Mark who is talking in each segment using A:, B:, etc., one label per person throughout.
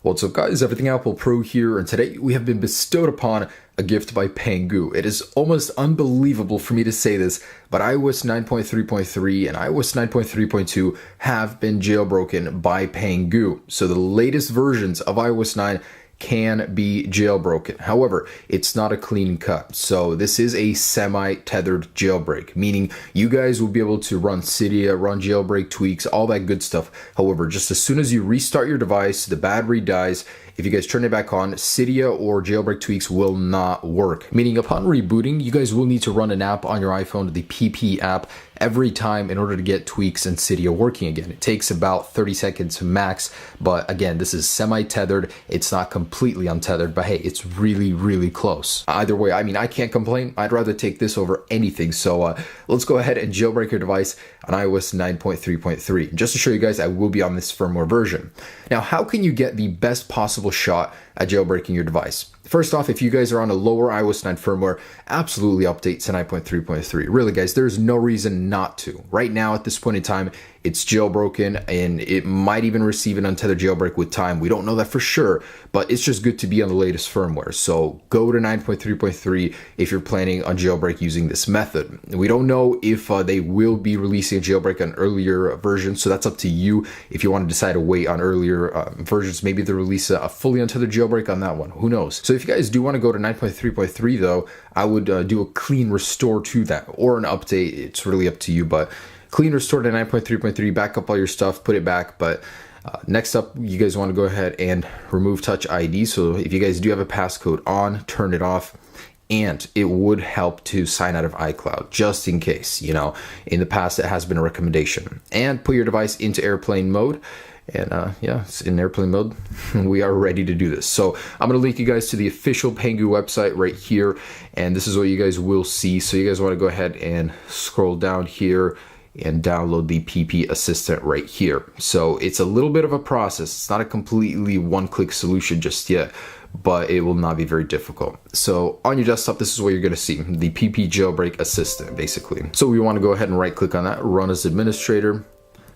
A: What's up guys, Everything Apple Pro here, and today we have been bestowed upon a gift by Pangu. It is almost unbelievable for me to say this, but iOS 9.3.3 and iOS 9.3.2 have been jailbroken by Pangu. So the latest versions of iOS 9 can be jailbroken. However, it's not a clean cut. So this is a semi-tethered jailbreak, meaning you guys will be able to run Cydia, run jailbreak tweaks, all that good stuff. However, just as soon as you restart your device, the battery dies. If you guys turn it back on, Cydia or jailbreak tweaks will not work. Meaning upon rebooting, you guys will need to run an app on your iPhone, the PP app, every time in order to get tweaks and Cydia working again. It takes about 30 seconds max, but again, this is semi-tethered. It's not completely untethered, but hey, it's really, really close. Either way, I mean, I can't complain. I'd rather take this over anything. So let's go ahead and jailbreak your device on iOS 9.3.3. Just to show you guys, I will be on this firmware version. Now, how can you get the best possible shot at jailbreaking your device? First off, if you guys are on a lower iOS 9 firmware, absolutely update to 9.3.3. Really, guys, there's no reason not to. Right now, at this point in time, it's jailbroken, and it might even receive an untethered jailbreak with time. We don't know that for sure, but it's just good to be on the latest firmware. So go to 9.3.3 if you're planning on jailbreak using this method. We don't know if they will be releasing a jailbreak on earlier versions, so that's up to you if you want to decide to wait on earlier versions. Maybe they'll release a fully untethered jailbreak on that one. Who knows? So if you guys do want to go to 9.3.3 though, I would do a clean restore to that, or an update. It's really up to you, but clean restore to 9.3.3, back up all your stuff, put it back. But next up, you guys want to go ahead and remove Touch ID. So if you guys do have a passcode on, turn it off. And it would help to sign out of iCloud, just in case, you know, in the past it has been a recommendation. And put your device into airplane mode. And yeah, it's in airplane mode. We are ready to do this. So I'm going to link you guys to the official Pangu website right here. And this is what you guys will see. So you guys want to go ahead and scroll down here and download the PP Assistant right here. So it's a little bit of a process. It's not a completely one-click solution just yet, but it will not be very difficult. So on your desktop, this is what you're going to see, the PP Jailbreak Assistant, basically. So we want to go ahead and right-click on that, run as administrator,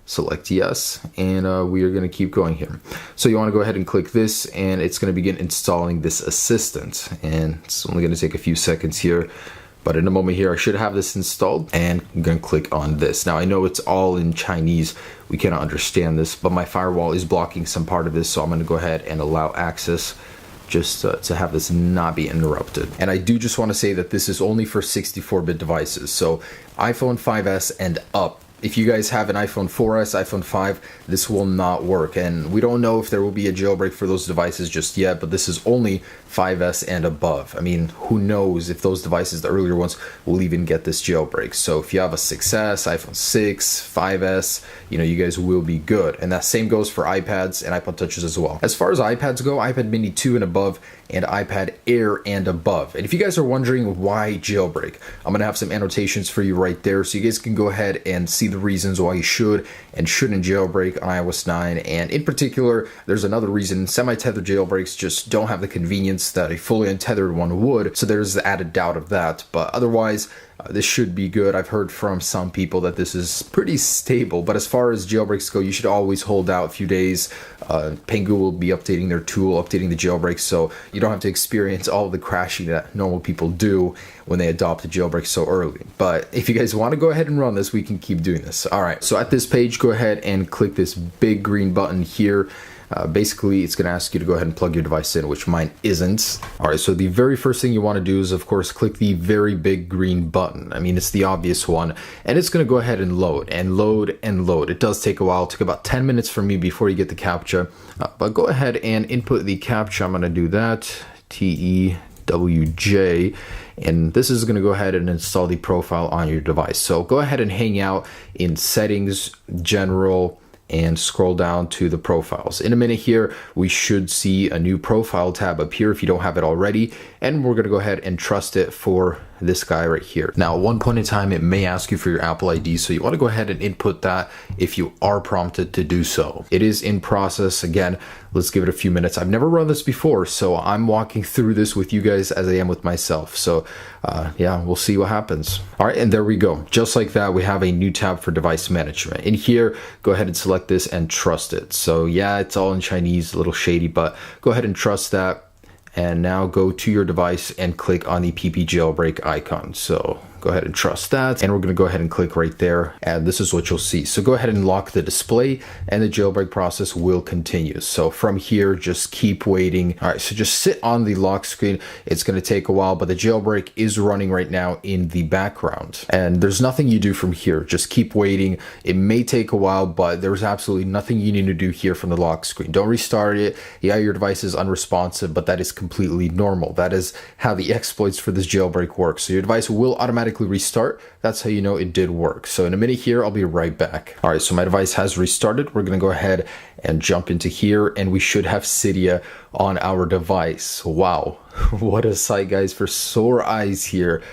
A: select yes, and we are going to keep going here. So you want to go ahead and click this, and it's going to begin installing this assistant. And it's only going to take a few seconds here. But in a moment here, I should have this installed, and I'm going to click on this. Now, I know it's all in Chinese. We cannot understand this, but my firewall is blocking some part of this, so I'm going to go ahead and allow access just to have this not be interrupted. And I do just want to say that this is only for 64-bit devices, so iPhone 5S and up. If you guys have an iPhone 4S, iPhone 5, this will not work. And we don't know if there will be a jailbreak for those devices just yet, but this is only 5S and above. I mean, who knows if those devices, the earlier ones, will even get this jailbreak. So if you have a 6S, iPhone 6, 5S, you know, you guys will be good. And that same goes for iPads and iPod Touches as well. As far as iPads go, iPad Mini 2 and above, and iPad Air and above. And if you guys are wondering why jailbreak, I'm gonna have some annotations for you right there, so you guys can go ahead and see the reasons why you should and shouldn't jailbreak on iOS 9. And in particular, there's another reason: semi-tethered jailbreaks just don't have the convenience that a fully untethered one would. So there's the added doubt of that. But otherwise, this should be good. I've heard from some people that this is pretty stable, but as far as jailbreaks go, you should always hold out a few days. Pangu will be updating their tool, updating the jailbreak, so you don't have to experience all of the crashing that normal people do when they adopt a jailbreak so early. But if you guys want to go ahead and run this, we can keep doing this. All right, so at this page, go ahead and click this big green button here. Basically, it's going to ask you to go ahead and plug your device in, which mine isn't. All right, so the very first thing you want to do is, of course, click the very big green button. I mean, it's the obvious one, and it's going to go ahead and load and load and load. It does take a while. It took about 10 minutes for me before you get the CAPTCHA, but go ahead and input the CAPTCHA. I'm going to do that, TEWJ, and this is going to go ahead and install the profile on your device. So go ahead and hang out in Settings, General, and scroll down to the profiles. In a minute here, we should see a new profile tab appear if you don't have it already, and we're going to go ahead and trust it for this guy right here. Now, at one point in time, it may ask you for your Apple ID, so you want to go ahead and input that if you are prompted to do so. It is in process. Again, let's give it a few minutes. I've never run this before, so I'm walking through this with you guys as I am with myself. So yeah, we'll see what happens. All right, and there we go. Just like that, we have a new tab for device management. In here, go ahead and select this and trust it. So yeah, it's all in Chinese, a little shady, but go ahead and trust that. And now go to your device and click on the PP jailbreak icon. So go ahead and trust that. And we're going to go ahead and click right there. And this is what you'll see. So go ahead and lock the display and the jailbreak process will continue. So from here, just keep waiting. All right, so just sit on the lock screen. It's going to take a while, but the jailbreak is running right now in the background. And there's nothing you do from here. Just keep waiting. It may take a while, but there's absolutely nothing you need to do here from the lock screen. Don't restart it. Yeah, your device is unresponsive, but that is completely normal. That is how the exploits for this jailbreak work. So your device will automatically restart. That's how you know it did work. So in a minute here, I'll be right back. All right, so my device has restarted. We're going to go ahead and jump into here, and we should have Cydia on our device. Wow, what a sight, guys, for sore eyes here.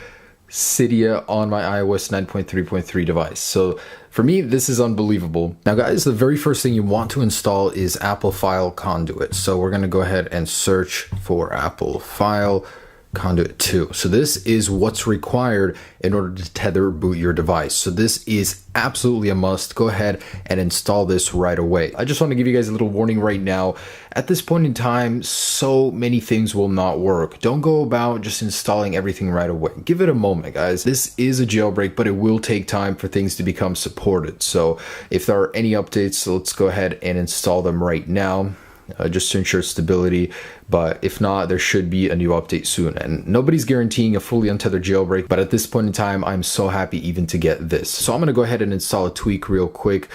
A: Cydia on my iOS 9.3.3 device. So for me, this is unbelievable. Now guys, the very first thing you want to install is Apple File Conduit. So we're going to go ahead and search for Apple File Conduit 2. So this is what's required in order to tether boot your device. So this is absolutely a must. Go ahead and install this right away. I just want to give you guys a little warning right now. At this point in time, so many things will not work. Don't go about just installing everything right away. Give it a moment, guys. This is a jailbreak, but it will take time for things to become supported. So if there are any updates, let's go ahead and install them right now. Just to ensure stability, but if not, there should be a new update soon. And nobody's guaranteeing a fully untethered jailbreak, but at this point in time, I'm so happy even to get this. So I'm going to go ahead and install a tweak real quick.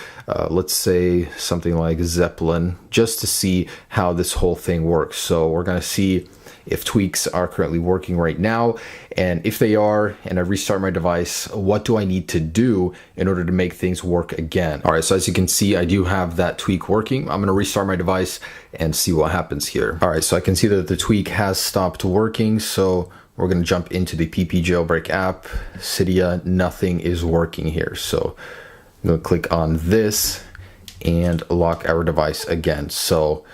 A: Let's say something like Zeppelin, just to see how this whole thing works. So we're going to see if tweaks are currently working right now, and if they are, and I restart my device, what do I need to do in order to make things work again? All right, so as you can see, I do have that tweak working. I'm gonna restart my device and see what happens here. All right, so I can see that the tweak has stopped working, so we're gonna jump into the PP jailbreak app. Cydia, nothing is working here. So I'm gonna click on this and lock our device again. So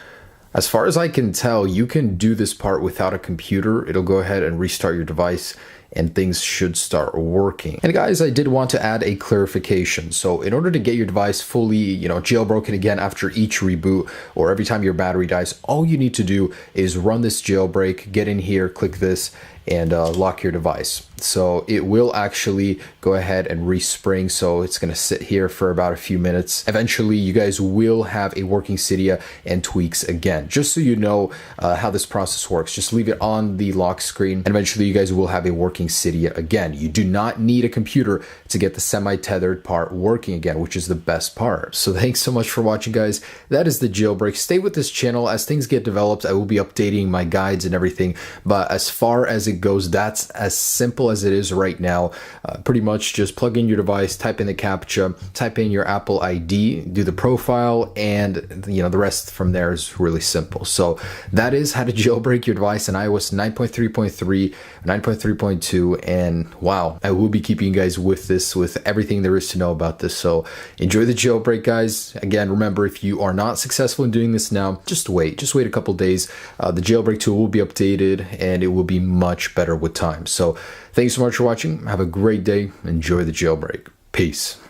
A: as far as I can tell, you can do this part without a computer. It'll go ahead and restart your device and things should start working. And guys, I did want to add a clarification. So in order to get your device fully, jailbroken again after each reboot or every time your battery dies, all you need to do is run this jailbreak, get in here, click this, and lock your device. So it will actually go ahead and respring. So it's going to sit here for about a few minutes. Eventually, you guys will have a working Cydia and tweaks again. Just so you know how this process works, just leave it on the lock screen, and eventually you guys will have a working Cydia again. You do not need a computer to get the semi-tethered part working again, which is the best part. So thanks so much for watching, guys. That is the jailbreak. Stay with this channel. As things get developed, I will be updating my guides and everything. But as far as it goes, that's as simple as it is right now. Pretty much just plug in your device, type in the CAPTCHA, type in your Apple ID, do the profile, and the rest from there is really simple. So that is how to jailbreak your device in iOS 9.3.3, 9.3.2, and wow, I will be keeping you guys with everything there is to know about this. So enjoy the jailbreak, guys. Again, remember, if you are not successful in doing this now, just wait a couple days. The jailbreak tool will be updated and it will be much better with time. So thanks so much for watching. Have a great day. Enjoy the jailbreak. Peace.